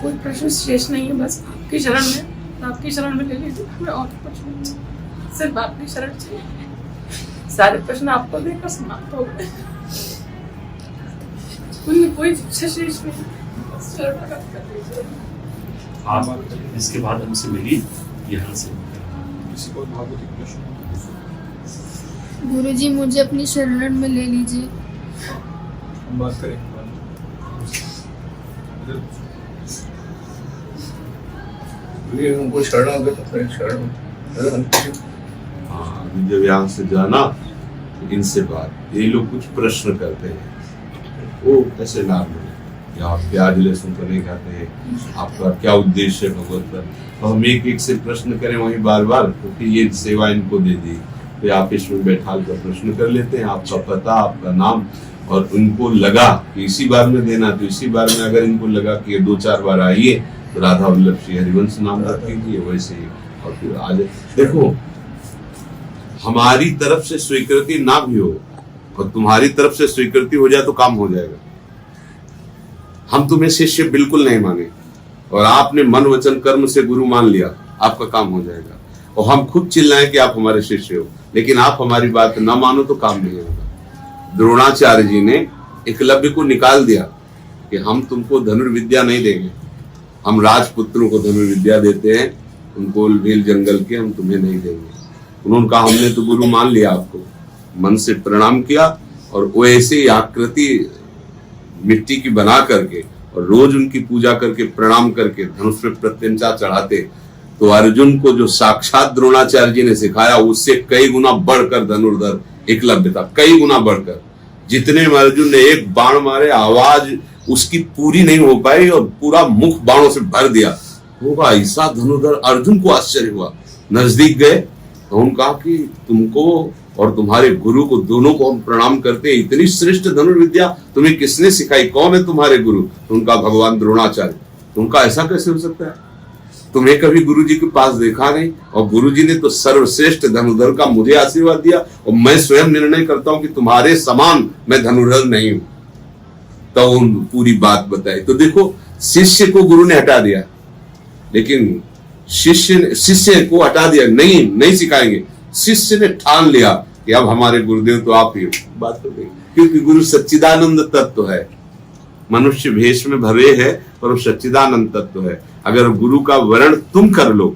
कोई प्रश्न शेष नहीं है, बस आपकी शरण में, आपकी शरण में ले लीजिए, हमें और कुछ नहीं, सिर्फ आपकी शरण चाहिए। सारे प्रश्न आपको देकर समाप्त हो गए, उनमें कोई इच्छा शेष नहीं, बस शरण प्राप्त कर लीजिए। आप इसके बाद हमसे मिली यहाँ से। किसी को भौतिक प्रश्न? गुरुजी मुझे अपनी शरण में ले लीजिए। हम बात करेंगे। ये उनको शरण हाँ, जब यहाँ से जाना तो इनसे बात, ये लोग कुछ प्रश्न करते हैं, वो कैसे नाम है, या आप प्याज लहसुन तो नहीं खाते हैं, आपका क्या उद्देश्य है भगवत पर, तो हम एक एक से प्रश्न करें वही बार बार, क्योंकि ये सेवा इनको दे दी, तो आप इसमें बैठा कर प्रश्न कर लेते हैं, आपका पता, आपका नाम, और उनको लगा कि इसी बार में देना, तो इसी बार में अगर इनको लगा कि ये 2-4 बार आइए तो राधा वल्लभ श्री हरिवंश नाम रख लीजिए, वैसे ही, और फिर आज देखो हमारी तरफ से स्वीकृति ना भी हो और तुम्हारी तरफ से स्वीकृति हो जाए तो काम हो जाएगा। हम तुम्हें शिष्य बिल्कुल नहीं माने और आपने मन वचन कर्म से गुरु मान लिया, आपका काम हो जाएगा। और हम खुद चिल्लाएं कि आप हमारे शिष्य हो, लेकिन आप हमारी बात ना मानो तो काम नहीं होगा। द्रोणाचार्य जी ने एकलव्य को निकाल दिया कि हम तुमको धनुर्विद्या नहीं देंगे, हम राजपुत्रों को धनुर्विद्या देते हैं, उनको भील जंगल के हम तुम्हें नहीं देंगे। उन्होंने कहा हमने तो गुरु मान लिया आपको, मन से प्रणाम किया और वैसे ही आकृति मिट्टी की बना करके और रोज उनकी पूजा करके प्रणाम करके धनुष पे प्रत्यंचा चढ़ाते। तो अर्जुन को जो साक्षात द्रोणाचार्य जी ने सिखाया उससे कई गुना बढ़कर धनुर्धर एकलव्य था, कई गुना बढ़कर। जितने में अर्जुन ने एक बाण मारे, आवाज उसकी पूरी नहीं हो पाई और पूरा मुख बाणों से भर दिया। होगा ऐसा धनुर्धर, अर्जुन को आश्चर्य हुआ। नजदीक गए तो उन्होंने कहा कि तुमको और तुम्हारे गुरु को दोनों को हम प्रणाम करते हैं, इतनी श्रेष्ठ धनुर्विद्या तुम्हें किसने सिखाई, कौन है तुम्हारे गुरु? तो उनका भगवान द्रोणाचार्य। उनका ऐसा कैसे हो सकता है, तुम्हें कभी गुरु जी के पास देखा नहीं, और गुरु जी ने तो सर्वश्रेष्ठ धनुर्धर का मुझे आशीर्वाद दिया और मैं स्वयं निर्णय करता हूं कि तुम्हारे समान मैं धनुर्धर नहीं हूं। तो उन पूरी बात बताई। तो देखो शिष्य को गुरु ने हटा दिया, लेकिन शिष्य को हटा दिया, नहीं सिखाएंगे। शिष्य ने ठान लिया कि अब हमारे गुरुदेव तो आप ही, बात हो गई। क्योंकि गुरु सच्चिदानंद तत्व है, मनुष्य भेष में भरे है पर वो सच्चिदानंद तत्व है। अगर गुरु का वर्ण तुम कर लो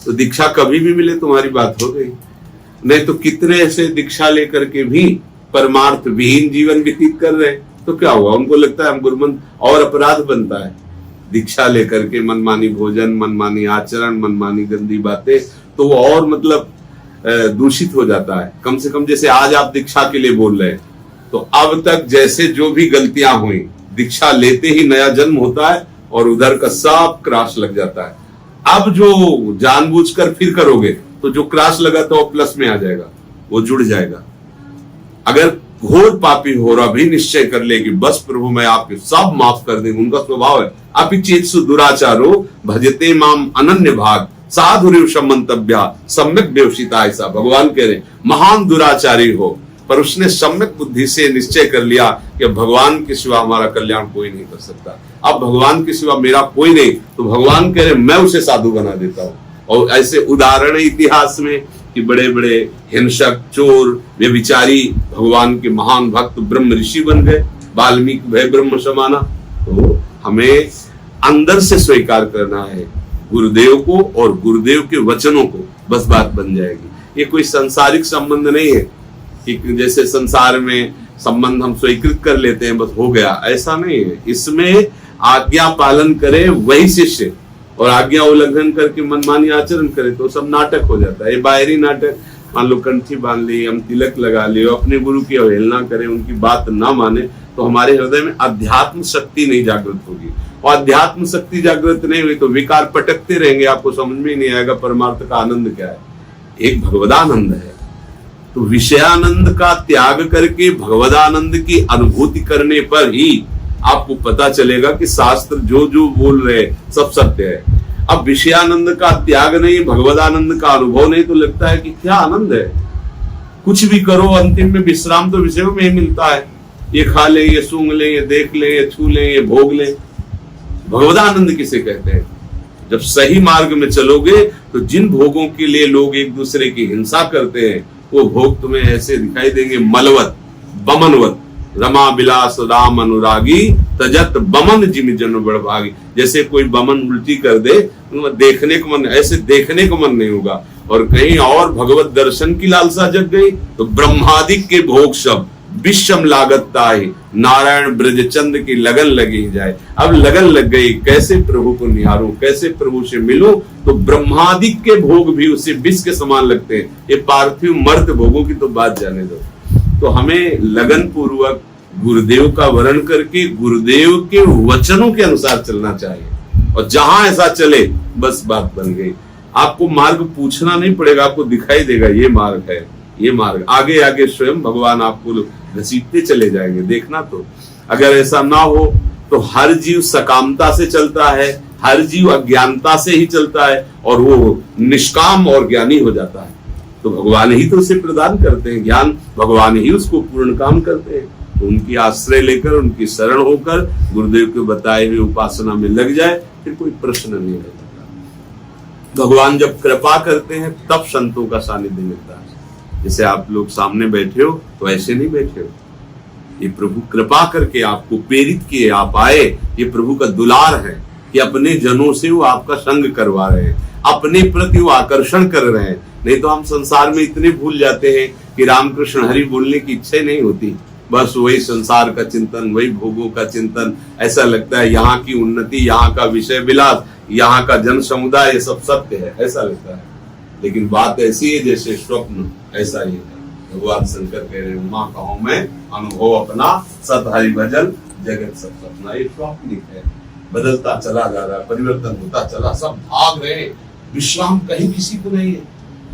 तो दीक्षा कभी भी मिले तुम्हारी बात हो गई। नहीं तो कितने ऐसे दीक्षा लेकर के भी परमार्थ विहीन जीवन व्यतीत कर रहे, तो क्या हुआ? उनको लगता है हम गुरुमंत्र, और अपराध बनता है। दीक्षा लेकर के मनमानी भोजन, मनमानी आचरण, मनमानी गंदी बातें, तो वो और मतलब दूषित हो जाता है। कम से कम जैसे आज आप दीक्षा के लिए बोल रहे हैं, तो अब तक जैसे जो भी गलतियां हुई, दीक्षा लेते ही नया जन्म होता है और उधर का सब क्राश लग जाता है। अब जो जानबूझकर फिर करोगे तो जो क्राश लगा तो प्लस में आ जाएगा, वो जुड़ जाएगा। अगर घोर पापी हो रहा भी निश्चय कर ले कि बस प्रभु मैं आपके सब माफ कर देंगे, उनका स्वभाव है। अपिचेत्सु दुराचारो भजते माम अनन्य भाग साधुरिव समंतव्या सम्यक व्यवसिता। ऐसा भगवान कह रहे, महान दुराचारी हो पर उसने सम्यक बुद्धि से निश्चय कर लिया कि भगवान के सिवा हमारा कल्याण कोई नहीं कर सकता, अब भगवान के सिवा मेरा कोई नहीं, तो भगवान कह रहे मैं उसे साधु बना देता हूं। और ऐसे उदाहरण इतिहास में कि बड़े बड़े हिंसक, चोर, व्यभिचारी भगवान के महान भक्त ब्रह्म ऋषि बन गए, वाल्मीकि भय ब्रह्म समाना। तो हमें अंदर से स्वीकार करना है गुरुदेव को और गुरुदेव के वचनों को, बस बात बन जाएगी। ये कोई सांसारिक संबंध नहीं है कि जैसे संसार में संबंध हम स्वीकृत कर लेते हैं बस हो गया, ऐसा नहीं है। इसमें आज्ञा पालन करे वही शिष्य, और आज्ञा उल्लंघन करके मनमानी आचरण करे तो सब नाटक हो जाता है। ये बाहरी नाटक, मान लो कंठी बांध ली, हम तिलक लगा लियो, अपने गुरु की अवहेलना करें, उनकी बात ना माने, तो हमारे हृदय में अध्यात्म शक्ति नहीं जागृत होगी। और अध्यात्म शक्ति जागृत नहीं हुई तो विकार पटकते रहेंगे, आपको समझ में ही नहीं आएगा परमार्थ का आनंद क्या है। एक भगवदानंद है, तो विषयानंद का त्याग करके भगवदानंद की अनुभूति करने पर ही आपको पता चलेगा कि शास्त्र जो जो बोल रहे सब सत्य है। अब विषयानंद का त्याग नहीं, भगवदानंद का अनुभव नहीं, तो लगता है कि क्या आनंद है, कुछ भी करो अंतिम में विश्राम तो विषयों में ही मिलता है। ये खा ले, ये सूंघ ले, ये देख ले, ये छू ले, ये भोग ले, भगवदानंद किसे कहते हैं? जब सही मार्ग में चलोगे तो जिन भोगों के लिए लोग एक दूसरे की हिंसा करते हैं वो भोग तुम्हें ऐसे दिखाई देंगे, मलवत बमनवत, रमा बिलास राम अनुरागी, तजत बमन जिम जन बड़भागी। जैसे कोई बमन उल्टी कर दे, देखने को मन, ऐसे देखने को मन नहीं होगा। और कहीं और भगवत दर्शन की लालसा जग गई तो ब्रह्मादिक के भोग सब विषम लागतता ही, नारायण ब्रजचंद की लगन लगी जाए। अब लगन लग गई, कैसे प्रभु को निहारूं, कैसे प्रभु से मिलूं, तो ब्रह्मादिक के भोग भी उसे विष के समान लगते हैं। ये पार्थिव मर्त भोगों की तो बात जाने दो। तो हमें लगन पूर्वक गुरुदेव का वर्ण करके गुरुदेव के वचनों के अनुसार चलना चाहिए। और जहां ऐसा चले बस बात बन गई। आपको मार्ग पूछना नहीं पड़ेगा, आपको दिखाई देगा ये मार्ग है, ये मार्ग। आगे आगे स्वयं भगवान आपको घसीटते चले जाएंगे। देखना तो अगर ऐसा ना हो तो हर जीव सकामता से चलता है, हर जीव अज्ञानता से ही चलता है और वो निष्काम और ज्ञानी हो जाता है। तो भगवान ही तो उसे प्रदान करते हैं ज्ञान, भगवान ही उसको पूर्ण काम करते हैं। तो उनकी आश्रय लेकर, उनकी शरण होकर गुरुदेव के बताए हुए उपासना में लग जाए, फिर कोई प्रश्न नहीं रहता। भगवान जब कृपा करते हैं तब संतों का सानिध्य मिलता है। जैसे आप लोग सामने बैठे हो तो ऐसे नहीं बैठे हो, ये प्रभु कृपा करके आपको प्रेरित किए, आप आए। ये प्रभु का दुलार है कि अपने जनों से वो आपका संग करवा रहे हैं, अपने प्रति वो आकर्षण कर रहे हैं। नहीं तो हम संसार में इतने भूल जाते हैं कि रामकृष्ण हरि बोलने की इच्छा नहीं होती, बस वही संसार का चिंतन, वही भोगों का चिंतन। ऐसा लगता है यहाँ की उन्नति, यहाँ का विषय विलास, यहाँ का जन समुदाय, ये सब सत्य है, ऐसा लगता है। लेकिन बात ऐसी है जैसे स्वप्न, ऐसा ही है। भगवान शंकर कह रहे हैं, माँ कहूं मैं अनुभव अपना, सत हरि भजन जगत सब सपना। ये स्वप्निक है, बदलता चला जा रहा है, परिवर्तन होता चला, सब भाग रहे, विश्राम कहीं किसी को नहीं है,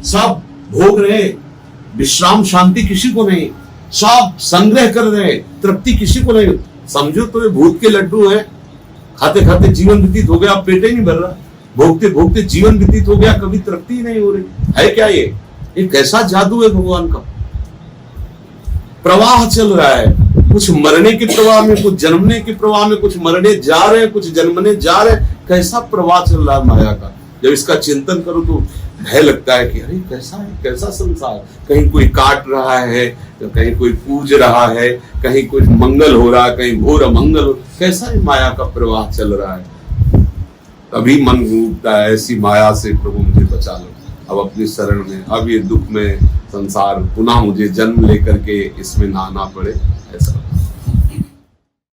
सब भोग रहे, विश्राम शांति किसी को नहीं, सब संग्रह कर रहे, तृप्ति किसी को नहीं। समझो तो ये भूत के लड्डू है, खाते खाते जीवन व्यतीत हो गया, पेट ही नहीं भर रहा, भोगते भोगते जीवन व्यतीत हो गया, कभी तृप्ति नहीं हो रही है। क्या ये कैसा जादू है भगवान का? प्रवाह चल रहा है, कुछ मरने के प्रवाह में, कुछ जन्मने के प्रवाह में, कुछ मरने जा रहे हैं, कुछ जन्मने जा रहे हैं। कैसा प्रवाह चल रहा है माया का। जब इसका चिंतन करो तो भय लगता है कि अरे कैसा है, कैसा संसार। कहीं कोई काट रहा है, कहीं कोई पूज रहा है, कहीं कुछ मंगल हो रहा है, कहीं घोर अमंगल हो। कैसा है माया का प्रवाह चल रहा है। तभी मन घूमता है, ऐसी माया से प्रभु मुझे बचा लो अब अपनी शरण में। अब ये दुख में संसार पुनः मुझे जन्म लेकर के इसमें ना आना पड़े, ऐसा